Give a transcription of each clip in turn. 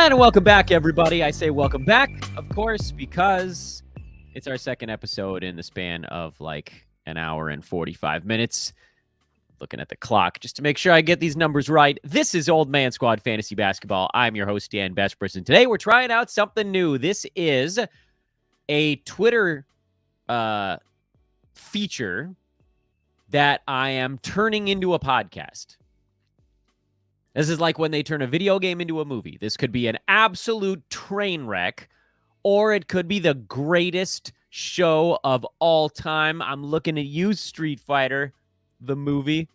And welcome back, everybody. I say welcome back, of course, because it's our second episode in the span of like an hour and 45 minutes. Looking at the clock just to make sure I get these numbers right. This is Old Man Squad Fantasy Basketball. I'm your host, Dan Besperson. Today, we're trying out something new. This is a Twitter feature that I am turning into a podcast. This is like when they turn a video game into a movie. This could be an absolute train wreck, or it could be the greatest show of all time. I'm looking at you, Street Fighter, the movie.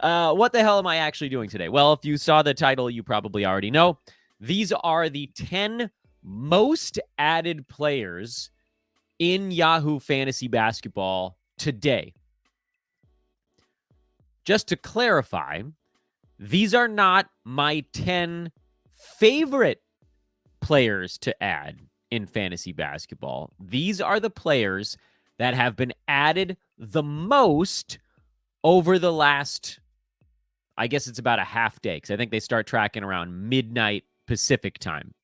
What the hell am I actually doing today? Well, if you saw the title, you probably already know. These are the 10 most added players in Yahoo Fantasy Basketball today. Just to clarify, these are not my 10 favorite players to add in fantasy basketball. These are the players that have been added the most over the last, I guess it's about a half day, because I think they start tracking around midnight Pacific time.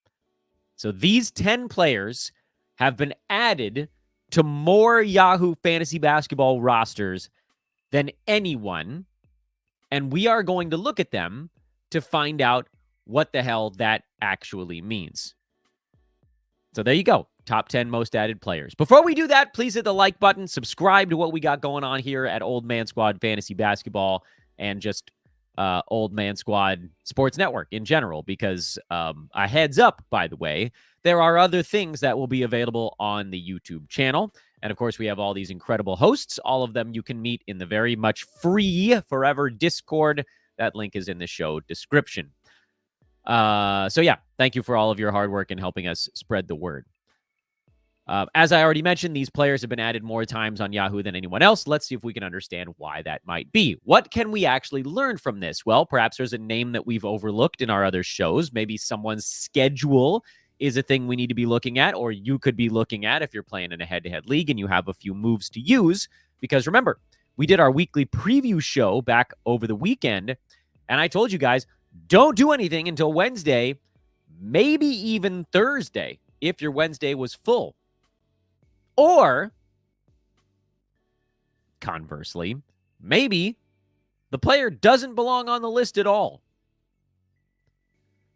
So these 10 players have been added to more Yahoo Fantasy Basketball rosters than anyone, and we are going to look at them to find out what the hell that actually means. So there you go. Top 10 most added players. Before we do that, please hit the like button, subscribe to what we got going on here at Old Man Squad Fantasy Basketball and just Old Man Squad Sports Network in general, because a heads up, by the way, there are other things that will be available on the YouTube channel. And, of course, we have all these incredible hosts. All of them you can meet in the very much free forever Discord. That link is in the show description. So, yeah, thank you for all of your hard work in helping us spread the word. As I already mentioned, these players have been added more times on Yahoo than anyone else. Let's see if we can understand why that might be. What can we actually learn from this? Well, perhaps there's a name that we've overlooked in our other shows. Maybe someone's schedule is a thing we need to be looking at, or you could be looking at if you're playing in a head-to-head league and you have a few moves to use. Because remember, we did our weekly preview show back over the weekend, and I told you guys, don't do anything until Wednesday, maybe even Thursday, if your Wednesday was full. Or, conversely, maybe the player doesn't belong on the list at all.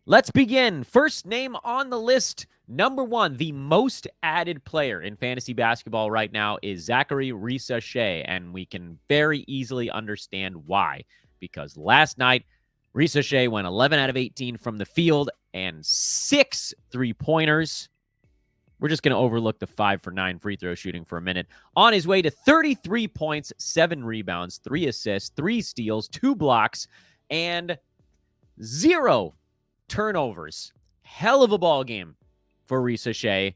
Let's begin. First name on the list, number 1, the most added player in fantasy basketball right now is Zaccharie Risacher, and we can very easily understand why. Because last night, Risacher went 11 out of 18 from the field and 6 3-pointers. We're just going to overlook the 5 for 9 free throw shooting for a minute. On his way to 33 points, 7 rebounds, 3 assists, 3 steals, 2 blocks, and 0 turnovers. Hell of a ball game for Risacher,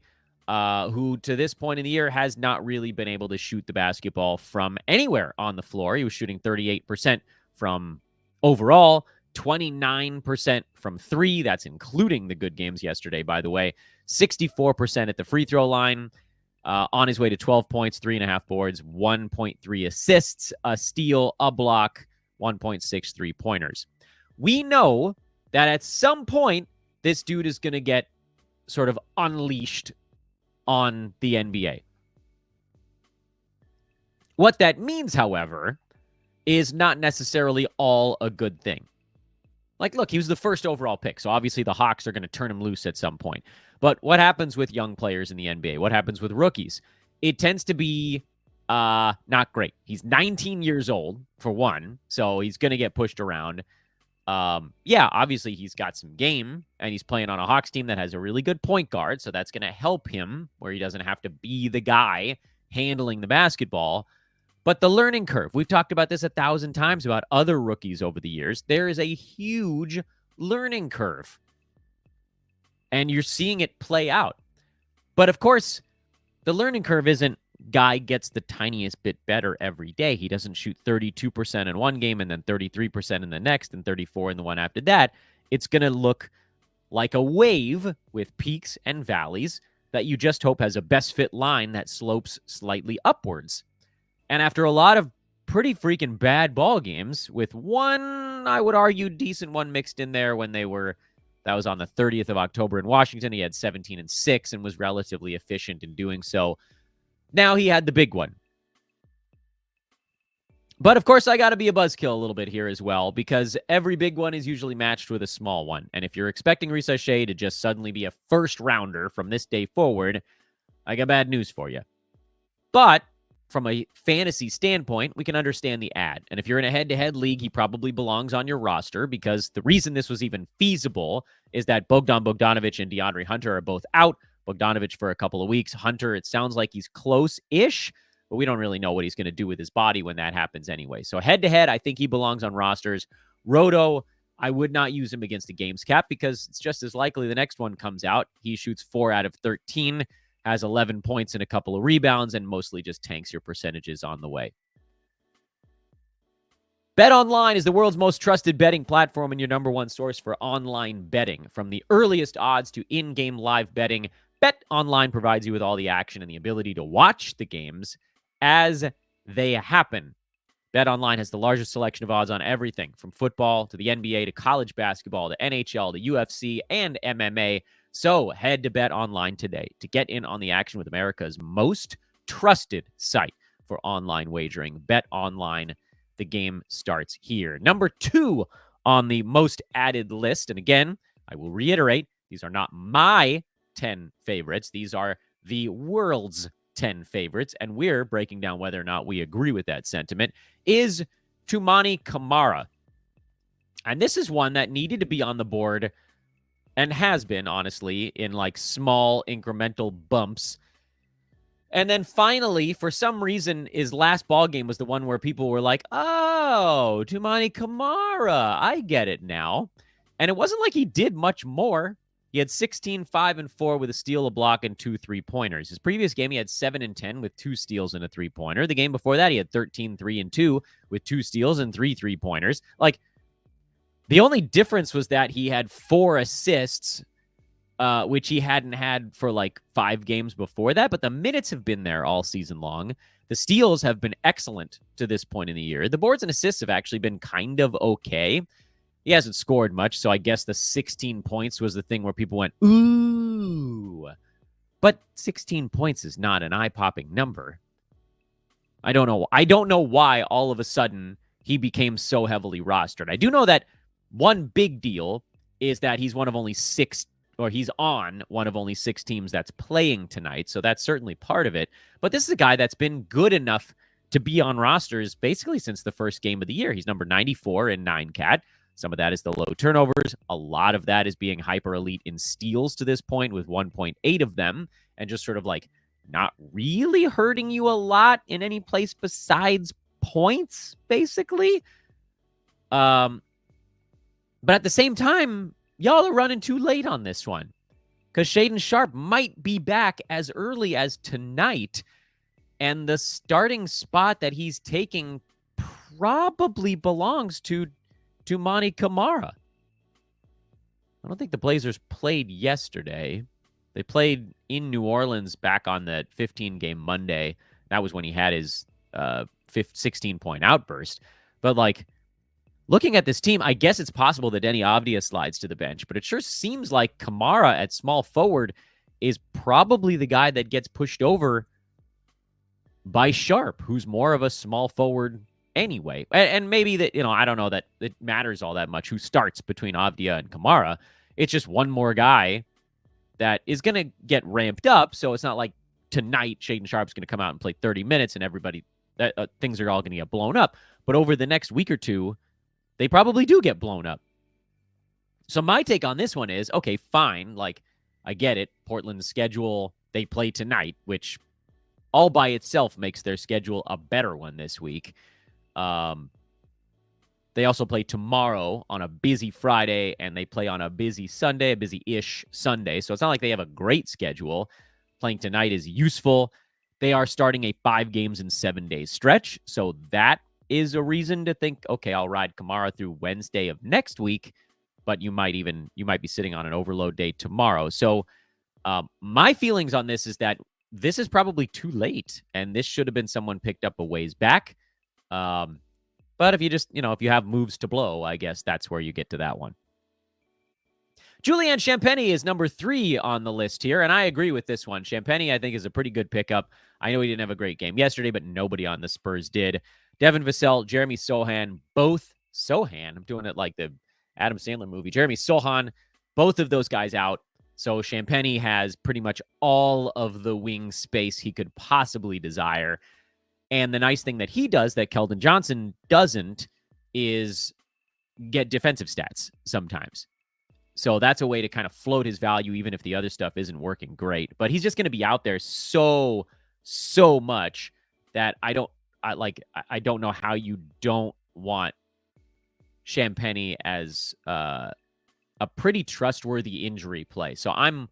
who to this point in the year has not really been able to shoot the basketball from anywhere on the floor. He was shooting 38% from overall, 29% from 3. That's including the good games yesterday, by the way. 64% at the free throw line. On his way to 12 points, 3.5 boards, 1.3 assists, a steal, a block, 1.6 3-pointers. We know that at some point, this dude is going to get sort of unleashed on the NBA. What that means, however, is not necessarily all a good thing. Like, look, he was the first overall pick, so obviously the Hawks are going to turn him loose at some point. But what happens with young players in the NBA? What happens with rookies? It tends to be not great. He's 19 years old, for one, so he's going to get pushed around. Yeah, obviously he's got some game, and he's playing on a Hawks team that has a really good point guard, so that's going to help him where he doesn't have to be the guy handling the basketball. But the learning curve, we've talked about this 1,000 times about other rookies over the years. There is a huge learning curve, and you're seeing it play out. But of course, the learning curve isn't guy gets the tiniest bit better every day. He doesn't shoot 32% in one game and then 33% in the next and 34% in the one after that. It's going to look like a wave with peaks and valleys that you just hope has a best fit line that slopes slightly upwards. And after a lot of pretty freaking bad ball games with one I would argue, decent one mixed in there when that was on the 30th of October in Washington. He had 17-6 and was relatively efficient in doing so. Now he had the big one. But of course, I got to be a buzzkill a little bit here as well, because every big one is usually matched with a small one. And if you're expecting Risacher to just suddenly be a first rounder from this day forward, I got bad news for you. But from a fantasy standpoint, we can understand the ad. And if you're in a head-to-head league, he probably belongs on your roster, because the reason this was even feasible is that Bogdan Bogdanovic and DeAndre Hunter are both out. Bogdanovic for a couple of weeks. Hunter, it sounds like he's close-ish, but we don't really know what he's going to do with his body when that happens anyway. So head-to-head, I think he belongs on rosters. Roto, I would not use him against a games cap, because it's just as likely the next one comes out. He shoots 4 out of 13, has 11 points and a couple of rebounds, and mostly just tanks your percentages on the way. BetOnline is the world's most trusted betting platform and your number one source for online betting. From the earliest odds to in-game live betting, BetOnline provides you with all the action and the ability to watch the games as they happen. BetOnline has the largest selection of odds on everything, from football to the NBA to college basketball to NHL to UFC and MMA. So head to BetOnline today to get in on the action with America's most trusted site for online wagering. BetOnline, the game starts here. Number 2 on the most added list, and again, I will reiterate, these are not my 10 favorites. These are the world's 10 favorites, and we're breaking down whether or not we agree with that sentiment, is Toumani Camara. And this is one that needed to be on the board and has been, honestly, in like small incremental bumps. And then finally, for some reason, his last ball game was the one where people were like, oh, Toumani Camara, I get it now. And it wasn't like he did much more. He had 16, 5, and 4 with a steal, a block, and 2 3-pointers. His previous game, he had 7 and 10 with 2 steals and a 3-pointer. The game before that, he had 13, 3, and 2 with 2 steals and 3 3-pointers. Like, the only difference was that he had 4 assists, which he hadn't had for like 5 games before that. But the minutes have been there all season long. The steals have been excellent to this point in the year. The boards and assists have actually been kind of okay. He hasn't scored much, so I guess the 16 points was the thing where people went, ooh. But 16 points is not an eye-popping number. I don't know why all of a sudden he became so heavily rostered. I do know that one big deal is that he's on one of only 6 teams that's playing tonight, so that's certainly part of it. But this is a guy that's been good enough to be on rosters basically since the first game of the year. He's number 94 in 9-cat. Some of that is the low turnovers. A lot of that is being hyper elite in steals to this point with 1.8 of them, and just sort of like not really hurting you a lot in any place besides points, basically. But at the same time, y'all are running too late on this one, because Shaedon Sharpe might be back as early as tonight, and the starting spot that he's taking probably belongs to Toumani Camara. I don't think the Blazers played yesterday. They played in New Orleans back on that 15-game Monday. That was when he had his 16-point outburst. But, like, looking at this team, I guess it's possible that Denny Avdia slides to the bench, but it sure seems like Camara at small forward is probably the guy that gets pushed over by Sharpe, who's more of a small forward anyway. And maybe that, I don't know that it matters all that much who starts between Avdia and Camara. It's just one more guy that is going to get ramped up. So it's not like tonight Shaedon Sharpe's going to come out and play 30 minutes and everybody, things are all going to get blown up. But over the next week or two, they probably do get blown up. So my take on this one is, okay, fine. Like, I get it. Portland's schedule, they play tonight, which all by itself makes their schedule a better one this week. They also play tomorrow on a busy Friday, and they play on a busy Sunday, a busy-ish Sunday. So it's not like they have a great schedule. Playing tonight is useful. They are starting a 5 games in 7 days stretch. So that is a reason to think, okay, I'll ride Camara through Wednesday of next week, but you might be sitting on an overload day tomorrow. So my feelings on this is that this is probably too late, and this should have been someone picked up a ways back. But if you just, if you have moves to blow, I guess that's where you get to that one. Julian Champagnie is number 3 on the list here, and I agree with this one. Champagnie, I think, is a pretty good pickup. I know he didn't have a great game yesterday, but nobody on the Spurs did. Devin Vassell, Jeremy Sohan, both Sohan. I'm doing it like the Adam Sandler movie. Jeremy Sohan, both of those guys out. So Champagnie has pretty much all of the wing space he could possibly desire. And the nice thing that he does that Keldon Johnson doesn't is get defensive stats sometimes. So that's a way to kind of float his value, even if the other stuff isn't working great. But he's just going to be out there so much that I don't know how you don't want Champagnie as a pretty trustworthy injury play. So I'm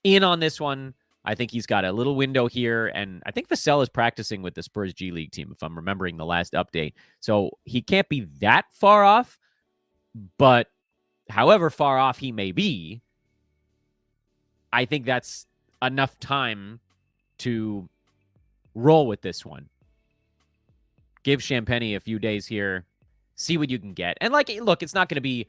in on this one. I think he's got a little window here, and I think Vassell is practicing with the Spurs G League team, if I'm remembering the last update. So he can't be that far off, but however far off he may be, I think that's enough time to roll with this one. Give Champagnie a few days here, see what you can get. And look, it's not going to be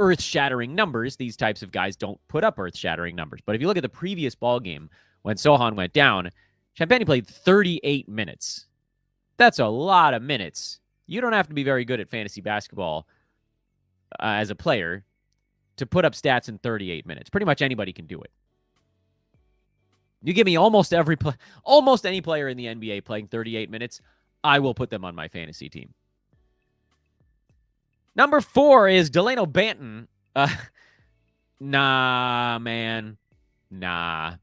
earth-shattering numbers. These types of guys don't put up earth-shattering numbers. But if you look at the previous ball game when Sohan went down, Champagnie played 38 minutes. That's a lot of minutes. You don't have to be very good at fantasy basketball as a player to put up stats in 38 minutes. Pretty much anybody can do it. You give me almost any player in the NBA playing 38 minutes, I will put them on my fantasy team. Number 4 is Delano Banton. Nah, man. Nah.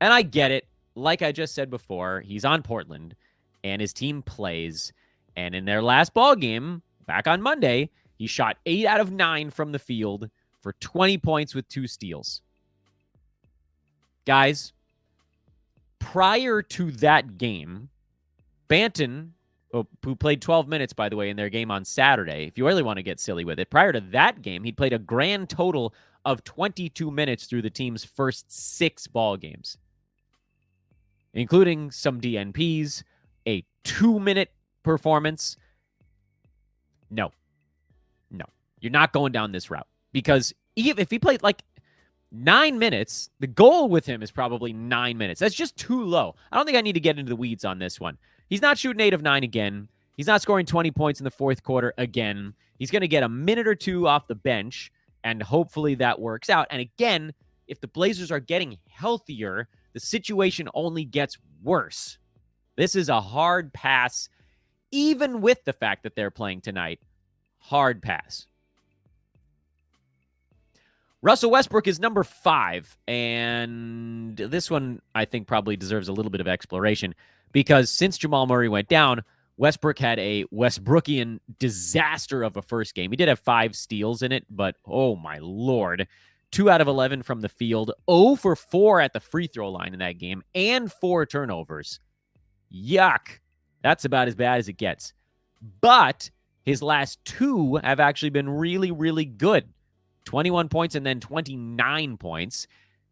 And I get it. Like I just said before, he's on Portland, and his team plays. And in their last ball game, back on Monday, he shot 8 out of 9 from the field for 20 points with 2 steals. Guys, prior to that game, Banton, who played 12 minutes, by the way, in their game on Saturday, if you really want to get silly with it, prior to that game, he played a grand total of 22 minutes through the team's first 6 ball games, including some DNPs, a 2-minute performance. No. You're not going down this route. Because if he played 9 minutes, the goal with him is probably 9 minutes. That's just too low. I don't think I need to get into the weeds on this one. He's not shooting 8 of 9 again. He's not scoring 20 points in the fourth quarter again. He's going to get a minute or 2 off the bench, and hopefully that works out. And again, if the Blazers are getting healthier, the situation only gets worse. This is a hard pass, even with the fact that they're playing tonight. Hard pass. Russell Westbrook is number 5, and this one I think probably deserves a little bit of exploration because since Jamal Murray went down, Westbrook had a Westbrookian disaster of a first game. He did have 5 steals in it, but oh my Lord. 2 out of 11 from the field, 0 for 4 at the free throw line in that game, and 4 turnovers. Yuck. That's about as bad as it gets. But his last 2 have actually been really, really good. 21 points and then 29 points.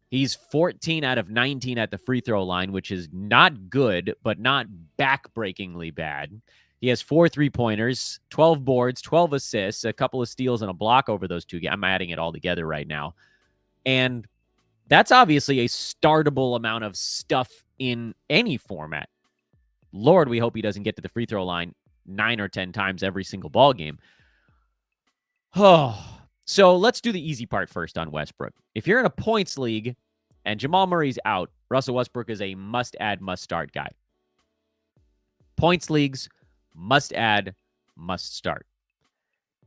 He's 14 out of 19 at the free throw line, which is not good, but not backbreakingly bad. He has 4 3-pointers, 12 boards, 12 assists, a couple of steals, and a block over those 2 games. I'm adding it all together right now. And that's obviously a startable amount of stuff in any format. Lord, we hope he doesn't get to the free throw line 9 or 10 times every single ball game. Oh, so let's do the easy part first on Westbrook. If you're in a points league and Jamal Murray's out, Russell Westbrook is a must-add, must-start guy. Points leagues, must-add, must-start.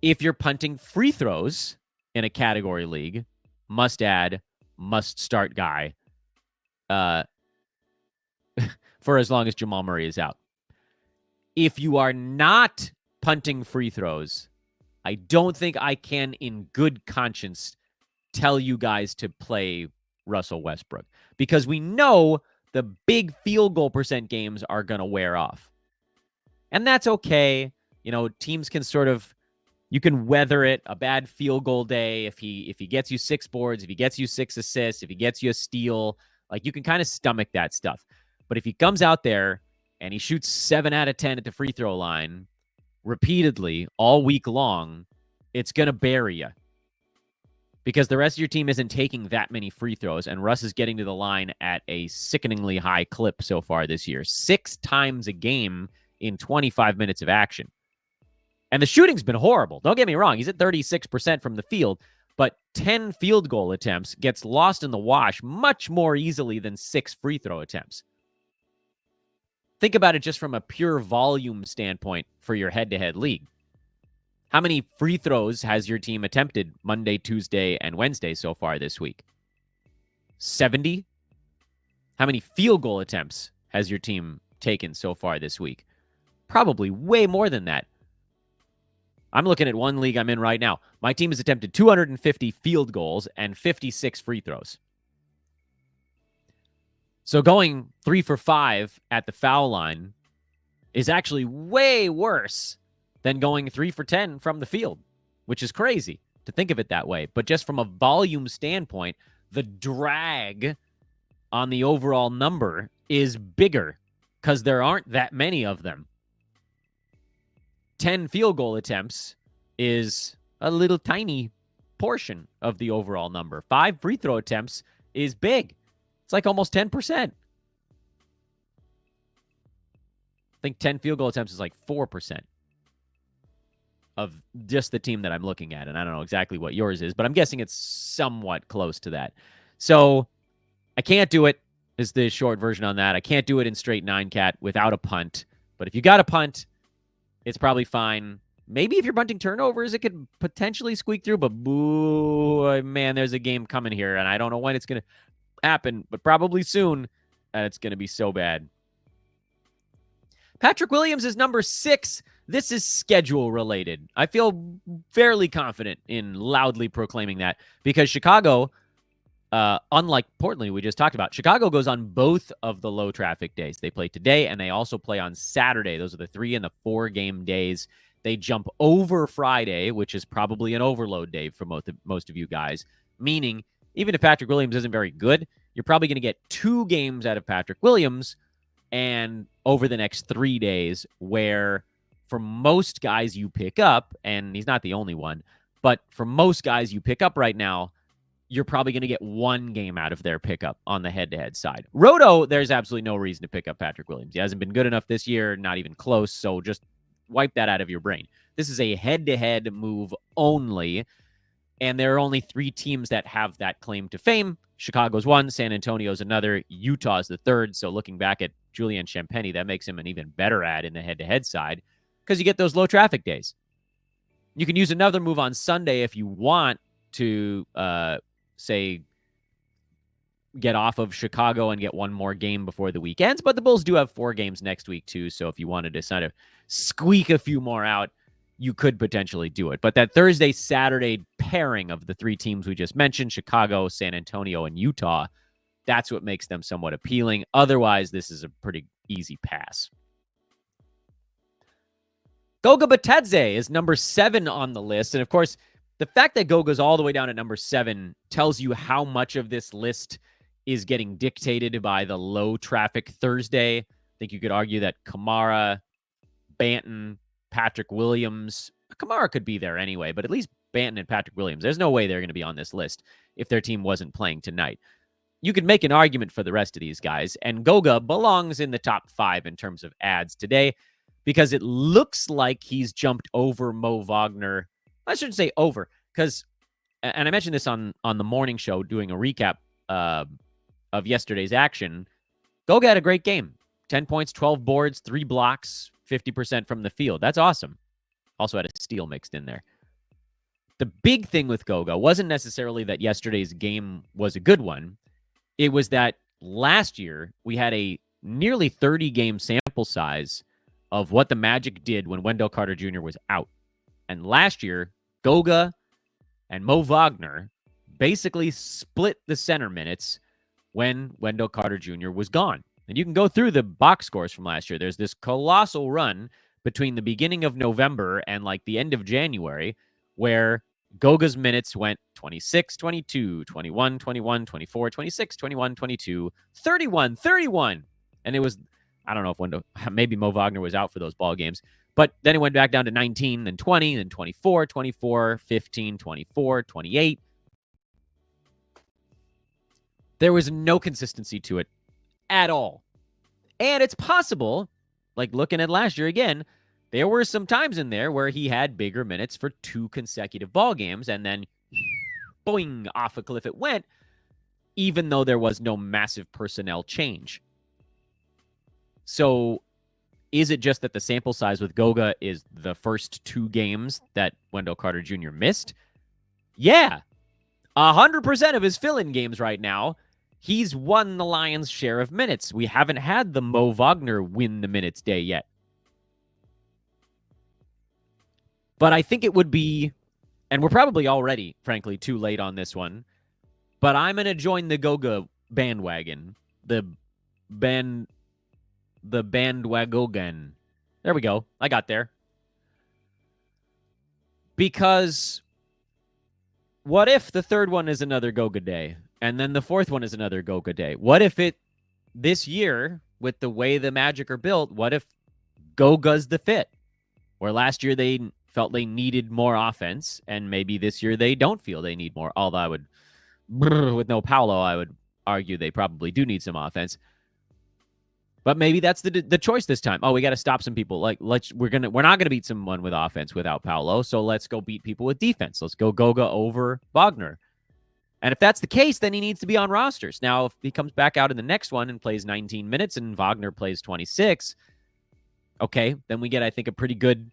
If you're punting free throws in a category league, must-add, must-start guy for as long as Jamal Murray is out. If you are not punting free throws, I don't think I can, in good conscience, tell you guys to play Russell Westbrook because we know the big field goal percent games are going to wear off. And that's okay. Teams can you can weather it. A bad field goal day, if he gets you 6 boards, if he gets you 6 assists, if he gets you a steal, you can kind of stomach that stuff. But if he comes out there and he shoots 7 out of 10 at the free throw line, repeatedly all week long, it's going to bury you. Because the rest of your team isn't taking that many free throws, and Russ is getting to the line at a sickeningly high clip so far this year. 6 times a game in 25 minutes of action. And the shooting's been horrible. Don't get me wrong. He's at 36% from the field, but 10 field goal attempts gets lost in the wash much more easily than 6 free throw attempts. Think about it just from a pure volume standpoint for your head-to-head league. How many free throws has your team attempted Monday, Tuesday, and Wednesday so far this week? 70? How many field goal attempts has your team taken so far this week? Probably way more than that. I'm looking at one league I'm in right now. My team has attempted 250 field goals and 56 free throws. So going 3 for 5 at the foul line is actually way worse than going 3 for 10 from the field, which is crazy to think of it that way. But just from a volume standpoint, the drag on the overall number is bigger because there aren't that many of them. 10 field goal attempts is a little tiny portion of the overall number. 5 free throw attempts is big. It's like almost 10%. I think 10 field goal attempts is like 4% of just the team that I'm looking at. And I don't know exactly what yours is, but I'm guessing it's somewhat close to that. So I can't do it, is the short version on that. I can't do it in straight 9-cat without a punt. But if you got a punt, it's probably fine. Maybe if you're bunting turnovers, it could potentially squeak through. But boo, man, there's a game coming here, and I don't know when it's going to happen, but probably soon. And it's going to be so bad. Patrick Williams is number 6. This is schedule related. I feel fairly confident in loudly proclaiming that because Chicago, unlike Portland, we just talked about, Chicago goes on both of the low traffic days. They play today and they also play on Saturday. Those are the 3 and the 4 game days. They jump over Friday, which is probably an overload day for most of you guys, meaning even if Patrick Williams isn't very good, you're probably going to get 2 games out of Patrick Williams and over the next 3 days, where for most guys you pick up, and he's not the only one, but for most guys you pick up right now, you're probably going to get 1 game out of their pickup on the head-to-head side. Roto, there's absolutely no reason to pick up Patrick Williams. He hasn't been good enough this year, not even close, so just wipe that out of your brain. This is a head-to-head move only, and there are only 3 teams that have that claim to fame. Chicago's 1, San Antonio's another, Utah's the 3rd. So looking back at Julian Champagnie, that makes him an even better ad in the head-to-head side because you get those low traffic days. You can use another move on Sunday if you want to, say, get off of Chicago and get 1 more game before the week ends. But the Bulls do have 4 games next week, too. So if you wanted to kind of squeak a few more out, you could potentially do it. But that Thursday-Saturday pairing of the 3 teams we just mentioned, Chicago, San Antonio, and Utah, that's what makes them somewhat appealing. Otherwise, this is a pretty easy pass. Goga Bitadze is number 7 on the list. And, of course, the fact that Goga's all the way down at number 7 tells you how much of this list is getting dictated by the low-traffic Thursday. I think you could argue that Camara, Banton, Patrick Williams, Camara could be there anyway, but at least Banton and Patrick Williams, there's no way they're going to be on this list if their team wasn't playing tonight. You could make an argument for the rest of these guys, and Goga belongs in the top 5 in terms of ads today because it looks like he's jumped over Mo Wagner. I shouldn't say over, because, and I mentioned this on the morning show doing a recap of yesterday's action, Goga had a great game. 10 points, 12 boards, 3 blocks, 50% from the field. That's awesome. Also had a steal mixed in there. The big thing with Goga wasn't necessarily that yesterday's game was a good one. It was that last year we had a nearly 30-game sample size of what the Magic did when Wendell Carter Jr. was out. And last year, Goga and Mo Wagner basically split the center minutes when Wendell Carter Jr. was gone. And you can go through the box scores from last year. There's this colossal run between the beginning of November and like the end of January where Goga's minutes went 26, 22, 21, 21, 24, 26, 21, 22, 31, 31. And it was, I don't know if maybe Mo Wagner was out for those ball games, But then it went back down to 19, then 20, then 24, 24, 15, 24, 28. There was no consistency to it at all. And it's possible, like looking at last year again, there were some times in there where he had bigger minutes for 2 consecutive ball games, and then boing, off a cliff it went, even though there was no massive personnel change. So is it just that the sample size with Goga is the first 2 games that Wendell Carter Jr. missed? Yeah. 100% of his fill-in games right now, he's won the Lions' share of minutes. We haven't had the Mo Wagner win the minutes day yet. But I think it would be, and we're probably already, frankly, too late on this one, but I'm going to join the Goga bandwagon. The bandwagon. There we go. I got there. Because what if the third one is another Goga day, and then the fourth one is another Goga day? What if it, this year, with the way the Magic are built, what if Goga's the fit? Where last year they felt they needed more offense, and maybe this year they don't feel they need more. Although I would, with no Paolo, I would argue they probably do need some offense. But maybe that's the choice this time. Oh, we got to stop some people. Like we're not gonna beat someone with offense without Paolo. So let's go beat people with defense. Let's go Goga over Wagner. And if that's the case, then he needs to be on rosters. Now, if he comes back out in the next one and plays 19 minutes and Wagner plays 26, okay, then we get, I think, a pretty good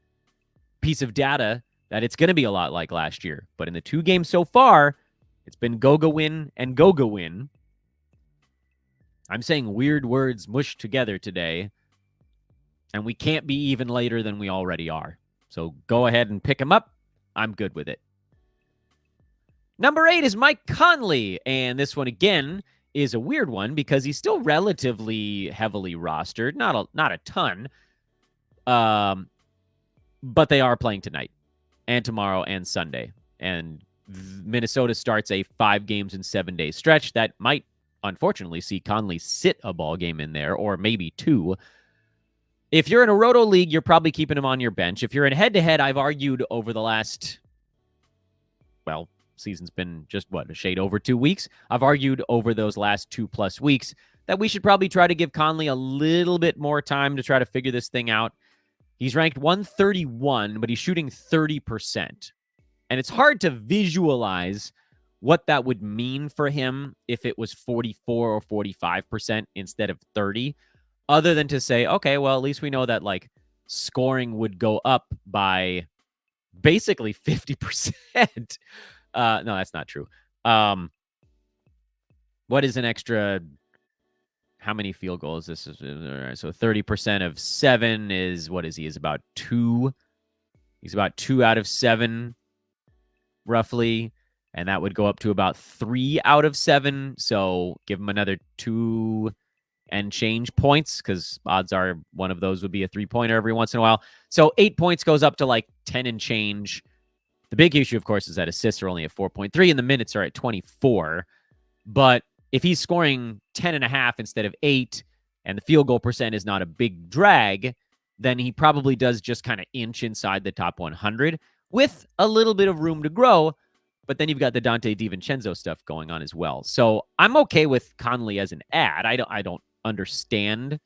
piece of data that it's going to be a lot like last year. But in the 2 games so far, it's been Goga win and Goga win. I'm saying weird words mushed together today, and we can't be even later than we already are. So go ahead and pick him up. I'm good with it. Number 8 is Mike Conley, and this one, again, is a weird one because he's still relatively heavily rostered. Not a ton, but they are playing tonight and tomorrow and Sunday. And Minnesota starts a 5 games in 7 day stretch that might, unfortunately, see Conley sit a ball game in there, or maybe 2. If you're in a roto league, you're probably keeping him on your bench. If you're in head-to-head, I've argued over the last, well, season's been just, a shade over 2 weeks. I've argued over those last 2+ weeks that we should probably try to give Conley a little bit more time to try to figure this thing out. He's ranked 131, but he's shooting 30%. And it's hard to visualize what that would mean for him if it was 44 or 45% instead of 30, other than to say, okay, well, at least we know that like scoring would go up by basically 50%. No, that's not true. What is an extra? How many field goals? This is so 30% of 7 is, what is he? Is about 2. He's about 2 out of 7, roughly, and that would go up to about 3 out of 7. So give him another 2 and change points, because odds are one of those would be a 3-pointer every once in a while. So 8 points goes up to like 10 and change. The big issue, of course, is that assists are only at 4.3 and the minutes are at 24. But if he's scoring 10.5 instead of 8 and the field goal percent is not a big drag, then he probably does just kind of inch inside the top 100 with a little bit of room to grow. But then you've got the Dante DiVincenzo stuff going on as well. So I'm okay with Conley as an ad. I don't understand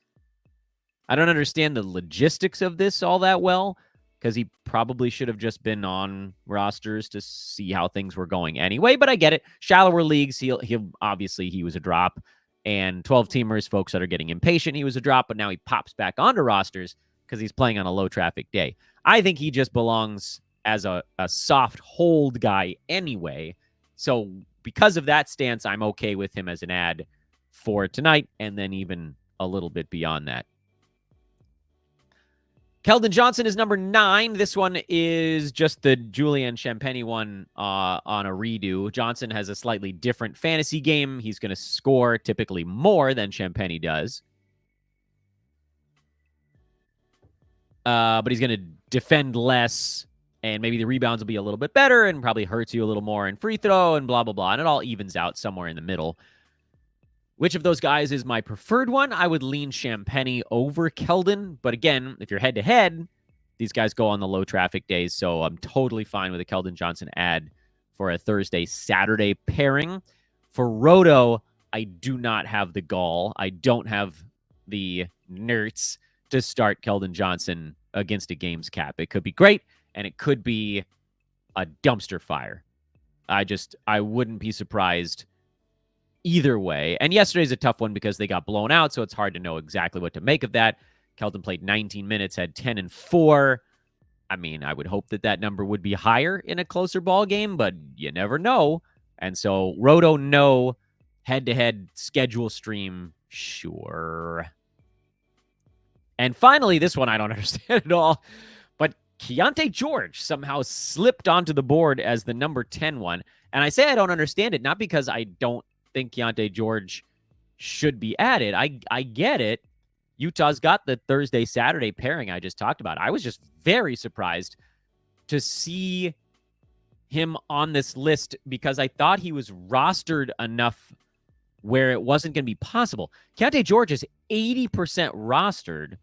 the logistics of this all that well, because he probably should have just been on rosters to see how things were going anyway. But I get it. Shallower leagues, he'll obviously he was a drop. And 12-teamers, folks that are getting impatient, he was a drop, but now he pops back onto rosters because he's playing on a low-traffic day. I think he just belongs as a soft hold guy anyway. So because of that stance, I'm okay with him as an ad for tonight, and then even a little bit beyond that. Keldon Johnson is number 9. This one is just the Julian Champagnie one on a redo. Johnson has a slightly different fantasy game. He's going to score typically more than Champagnie does. But he's going to defend less, and maybe the rebounds will be a little bit better and probably hurts you a little more in free throw and blah, blah, blah. And it all evens out somewhere in the middle. Which of those guys is my preferred one? I would lean Champagnie over Keldon. But again, if you're head-to-head, These guys go on the low traffic days, so I'm totally fine with a Keldon Johnson ad for a Thursday-Saturday pairing. For Roto, I do not have the gall. I don't have the nerds to start Keldon Johnson against a games cap. It could be great, and it could be a dumpster fire. I wouldn't be surprised either way. And yesterday's a tough one because they got blown out, so it's hard to know exactly what to make of that. Keldon played 19 minutes, had 10 and 4. I mean, I would hope that number would be higher in a closer ball game, but you never know. And so Roto, no. Head-to-head schedule stream, sure. And finally, this one I don't understand at all, but Keyonte George somehow slipped onto the board as the number 10 one. And I say I don't understand it, not because I don't think Keyonte George should be added. I get it. Utah's got the Thursday-Saturday pairing I just talked about. I was just very surprised to see him on this list because I thought he was rostered enough where it wasn't going to be possible. Keyonte George is 80% rostered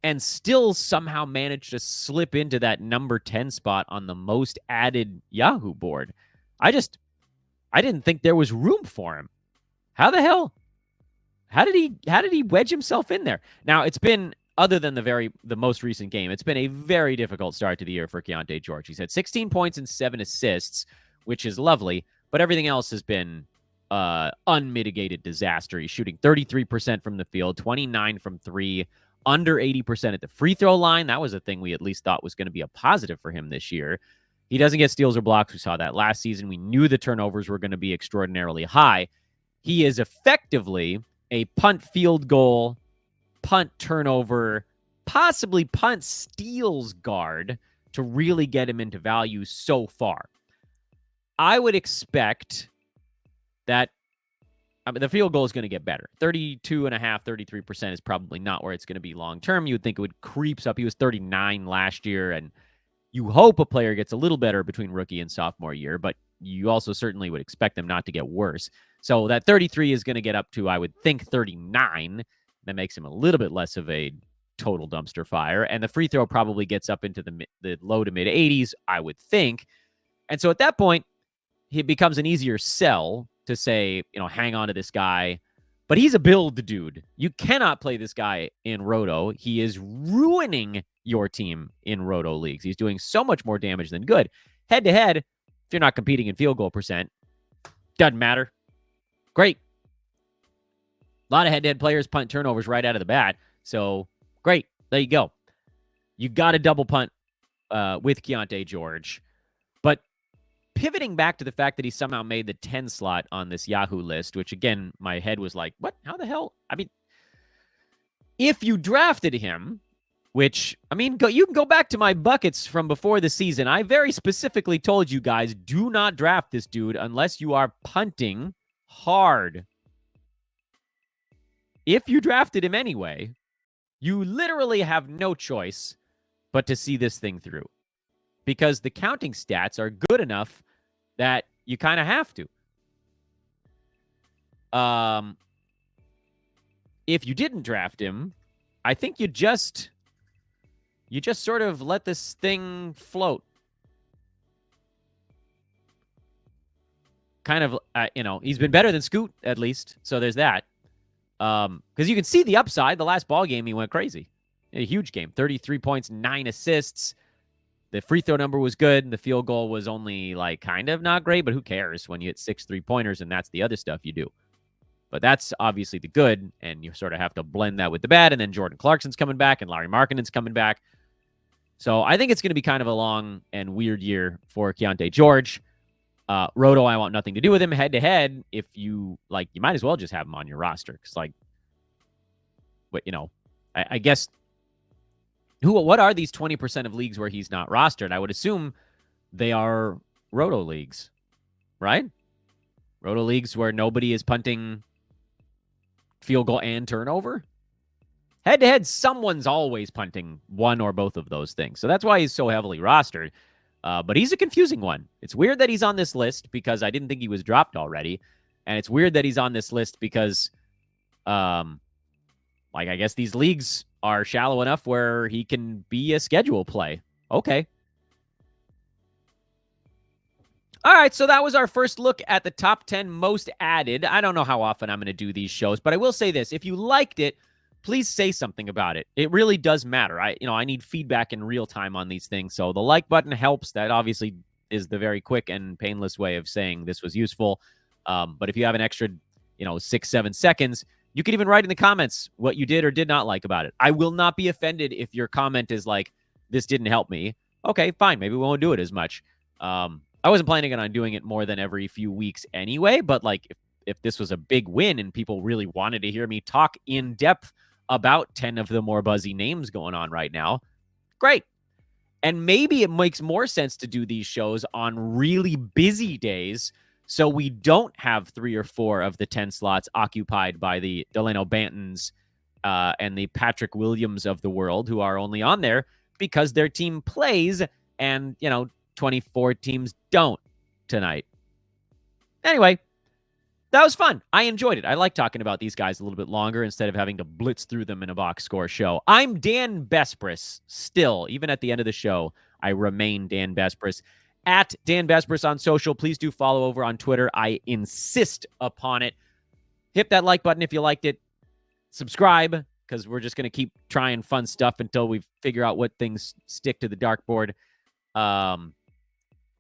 and still somehow managed to slip into that number 10 spot on the most added Yahoo board. I didn't think there was room for him. How the hell? How did he wedge himself in there? Now, it's been, other than the most recent game, it's been a very difficult start to the year for Keyonte George. He's had 16 points and 7 assists, which is lovely, but everything else has been unmitigated disaster. He's shooting 33% from the field, 29 from 3, under 80% at the free throw line. That was a thing we at least thought was going to be a positive for him this year. He doesn't get steals or blocks. We saw that last season. We knew the turnovers were going to be extraordinarily high. He is effectively a punt field goal, punt turnover, possibly punt steals guard to really get him into value so far. I would expect that the field goal is going to get better. 32.5%, 33% is probably not where it's going to be long-term. You would think it would creeps up. He was 39 last year, and you hope a player gets a little better between rookie and sophomore year, but you also certainly would expect them not to get worse. So that 33 is going to get up to, I would think, 39. That makes him a little bit less of a total dumpster fire. And the free throw probably gets up into the low to mid 80s, I would think. And so at that point, it becomes an easier sell to say, hang on to this guy. But he's a build dude. You cannot play this guy in Roto. He is ruining your team in Roto leagues. He's doing so much more damage than good. Head-to-head, if you're not competing in field goal percent, doesn't matter. Great. A lot of head-to-head players punt turnovers right out of the bat. So, great. There you go. You got a double punt with Keyonte George. But pivoting back to the fact that he somehow made the 10 slot on this Yahoo list, which, again, my head was like, what? How the hell? I mean, if you drafted him, which, you can go back to my buckets from before the season. I very specifically told you guys, do not draft this dude unless you are punting hard. If you drafted him anyway, you literally have no choice but to see this thing through. Because the counting stats are good enough that you kind of have to. If you didn't draft him, I think you just sort of let this thing float. Kind of, he's been better than Scoot, at least. So there's that. Because you can see the upside. The last ball game, he went crazy. A huge game. 33 points, 9 assists. The free throw number was good. The field goal was only, kind of not great, but who cares when you hit 6 3-pointers and that's the other stuff you do. But that's obviously the good, and you sort of have to blend that with the bad, and then Jordan Clarkson's coming back, and Larry Markkanen's coming back. So I think it's going to be kind of a long and weird year for Keyonte George. Roto, I want nothing to do with him. Head-to-head, if you, you might as well just have him on your roster. Because, I guess, what are these 20% of leagues where he's not rostered? I would assume they are Roto leagues, right? Roto leagues where nobody is punting field goal and turnover. Head-to-head, someone's always punting one or both of those things. So that's why he's so heavily rostered. But he's a confusing one. It's weird that he's on this list because I didn't think he was dropped already. And it's weird that he's on this list because Like, I guess these leagues are shallow enough where he can be a schedule play. Okay. All right, so that was our first look at the top 10 most added. I don't know how often I'm going to do these shows, but I will say this. If you liked it, please say something about it. It really does matter. I need feedback in real time on these things. So the like button helps. That obviously is the very quick and painless way of saying this was useful. But if you have an extra, 6-7 seconds, you can even write in the comments what you did or did not like about it. I will not be offended if your comment is like, this didn't help me. Okay, fine. Maybe we won't do it as much. I wasn't planning on doing it more than every few weeks anyway, but like if this was a big win and people really wanted to hear me talk in depth about 10 of the more buzzy names going on right now, great. And maybe it makes more sense to do these shows on really busy days so we don't have 3 or 4 of the 10 slots occupied by the Delano Bantons and the Patrick Williams of the world, who are only on there because their team plays and, 24 teams don't tonight. Anyway, that was fun. I enjoyed it. I like talking about these guys a little bit longer instead of having to blitz through them in a box score show. I'm Dan Bespris still. Even at the end of the show, I remain Dan Bespris. At Dan Bespris on social. Please do follow over on Twitter. I insist upon it. Hit that like button if you liked it. Subscribe, because we're just going to keep trying fun stuff until we figure out what things stick to the dartboard.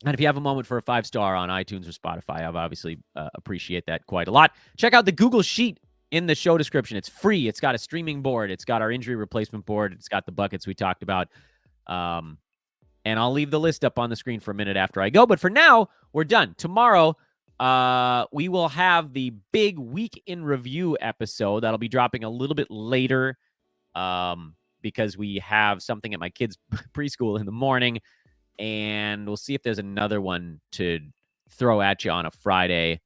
And if you have a moment for a 5-star on iTunes or Spotify, I would obviously appreciate that quite a lot. Check out the Google Sheet in the show description. It's free. It's got a streaming board. It's got our injury replacement board. It's got the buckets we talked about. And I'll leave the list up on the screen for a minute after I go. But for now, we're done. Tomorrow, we will have the big week in review episode. That'll be dropping a little bit later because we have something at my kids' preschool in the morning. And we'll see if there's another one to throw at you on a Friday,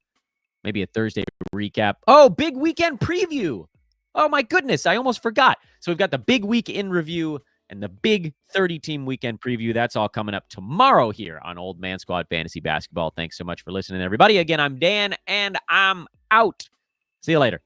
maybe a Thursday recap. Oh, big weekend preview. Oh, my goodness. I almost forgot. So we've got the big week in review and the big 30-team weekend preview. That's all coming up tomorrow here on Old Man Squad Fantasy Basketball. Thanks so much for listening, everybody. Again, I'm Dan, and I'm out. See you later.